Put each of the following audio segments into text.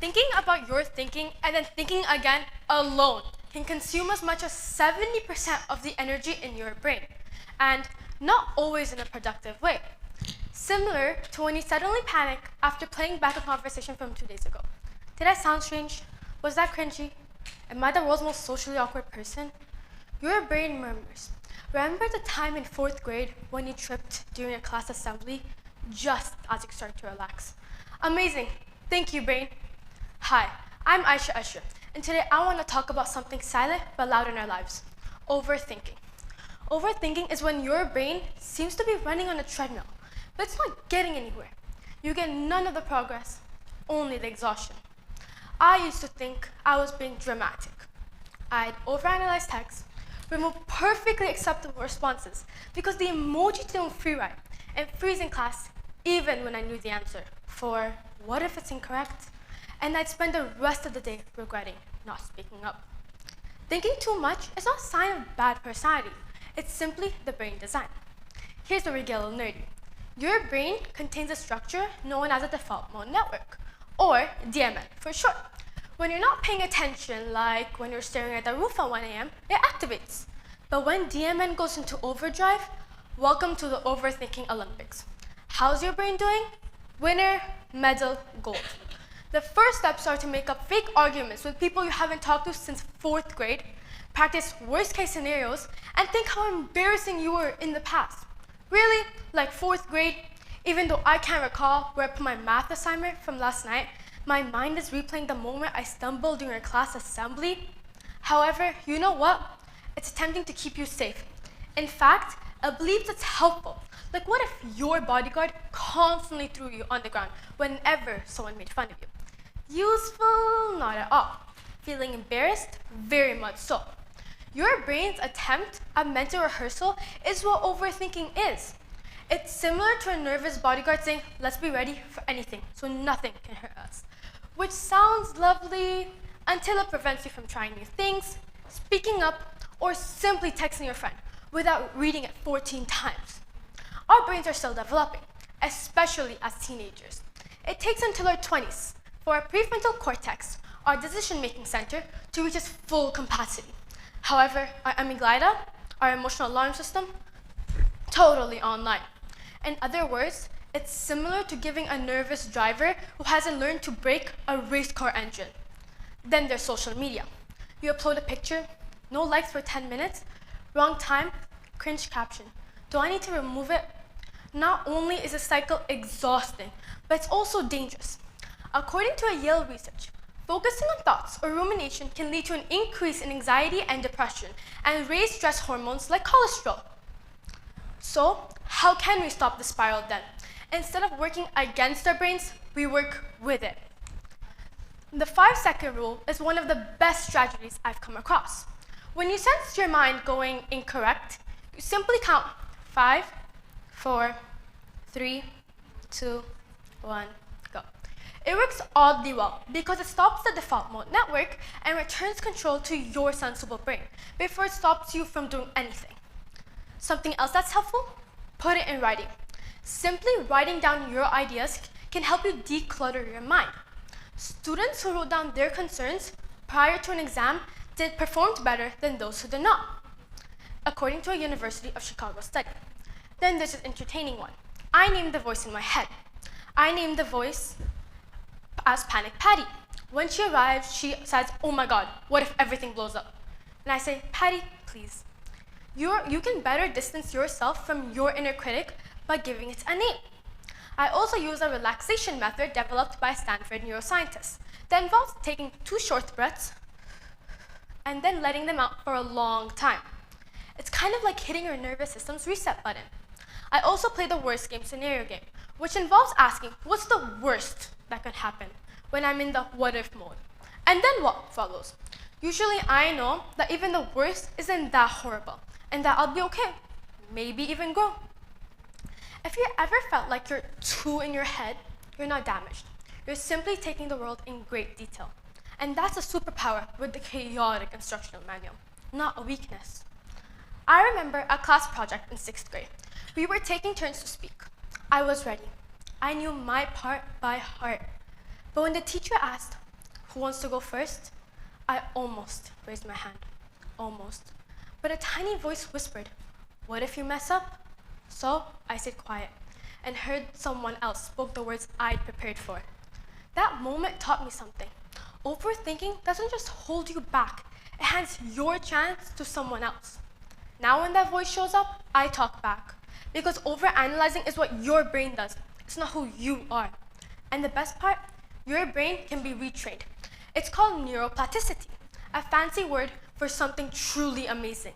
Thinking about your thinking and then thinking again alone can consume as much as 70% of the energy in your brain, and not always in a productive way. Similar to when you suddenly panic after playing back a conversation from 2 days ago. Did I sound strange? Was that cringy? Am I the world's most socially awkward person? Your brain murmurs. Remember the time in 4th grade when you tripped during a class assembly just as you started to relax? Amazing. Thank you, brain. Hi, I'm Ayesha Asher, and today I want to talk about something silent but loud in our lives: overthinking. Overthinking is when your brain seems to be running on a treadmill, but it's not getting anywhere. You get none of the progress, only the exhaustion. I used to think I was being dramatic. I'd overanalyze texts, remove perfectly acceptable responses because the emoji didn't free write, and freeze in class even when I knew the answer. For what if it's incorrect? And I'd spend the rest of the day regretting not speaking up. Thinking too much is not a sign of bad personality. It's simply the brain design. Here's where we get a little nerdy. Your brain contains a structure known as a default mode network, or DMN for short. When you're not paying attention, like when you're staring at the roof at 1 a.m., it activates. But when DMN goes into overdrive, welcome to the overthinking Olympics. How's your brain doing? Winner, medal, gold. The first steps are to make up fake arguments with people you haven't talked to since 4th grade, practice worst-case scenarios, and think how embarrassing you were in the past. Really? Like 4th grade? Even though I can't recall where I put my math assignment from last night, my mind is replaying the moment I stumbled during a class assembly. However, you know what? It's attempting to keep you safe. In fact, I believe that's helpful. Like, what if your bodyguard constantly threw you on the ground whenever someone made fun of you? Useful? Not at all. Feeling embarrassed? Very much so. Your brain's attempt at mental rehearsal is what overthinking is. It's similar to a nervous bodyguard saying, let's be ready for anything, so nothing can hurt us. Which sounds lovely until it prevents you from trying new things, speaking up, or simply texting your friend without reading it 14 times. Our brains are still developing, especially as teenagers. It takes until our 20s for our prefrontal cortex, our decision-making center, to reach its full capacity. However, our amygdala, our emotional alarm system, totally online. In other words, it's similar to giving a nervous driver who hasn't learned to brake a race car engine. Then there's social media. You upload a picture, no likes for 10 minutes, wrong time, cringe caption. Do I need to remove it? Not only is the cycle exhausting, but it's also dangerous. According to a Yale research, focusing on thoughts or rumination can lead to an increase in anxiety and depression and raise stress hormones like cholesterol. So, how can we stop the spiral then? Instead of working against our brains, we work with it. The 5-second rule is one of the best strategies I've come across. When you sense your mind going incorrect, you simply count 5, 4, 3, 2, 1, go. It works oddly well because it stops the default mode network and returns control to your sensible brain before it stops you from doing anything. Something else that's helpful? Put it in writing. Simply writing down your ideas can help you declutter your mind. Students who wrote down their concerns prior to an exam performed better than those who did not, according to a University of Chicago study. Then there's an entertaining one. I named the voice in my head. I named the voice as Panic Patty. When she arrives, she says, oh my God, what if everything blows up? And I say, Patty, please. You can better distance yourself from your inner critic by giving it a name. I also use a relaxation method developed by a Stanford neuroscientist that involves taking 2 short breaths and then letting them out for a long time. It's kind of like hitting your nervous system's reset button. I also play the worst game scenario game, which involves asking, what's the worst that could happen when I'm in the what if mode? And then what follows? Usually I know that even the worst isn't that horrible, and that I'll be okay, maybe even grow. If you ever felt like you're too in your head, you're not damaged. You're simply taking the world in great detail. And that's a superpower with the chaotic instructional manual, not a weakness. I remember a class project in 6th grade. We were taking turns to speak. I was ready. I knew my part by heart. But when the teacher asked, Who wants to go first? I almost raised my hand. Almost. But a tiny voice whispered, what if you mess up? So I stayed quiet and heard someone else spoke the words I'd prepared for. That moment taught me something. Overthinking doesn't just hold you back, it hands your chance to someone else. Now when that voice shows up, I talk back. Because overanalyzing is what your brain does. It's not who you are. And the best part, your brain can be retrained. It's called neuroplasticity, a fancy word for something truly amazing.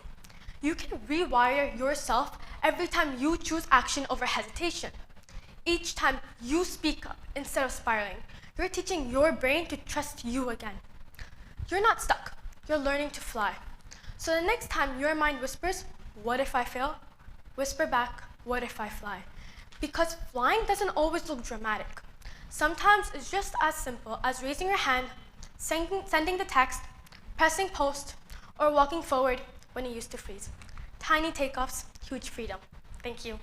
You can rewire yourself every time you choose action over hesitation. Each time you speak up instead of spiraling, you're teaching your brain to trust you again. You're not stuck, you're learning to fly. So the next time your mind whispers, what if I fail? Whisper back, what if I fly? Because flying doesn't always look dramatic. Sometimes it's just as simple as raising your hand, sending the text, pressing post, or walking forward when you used to freeze. Tiny takeoffs, huge freedom. Thank you.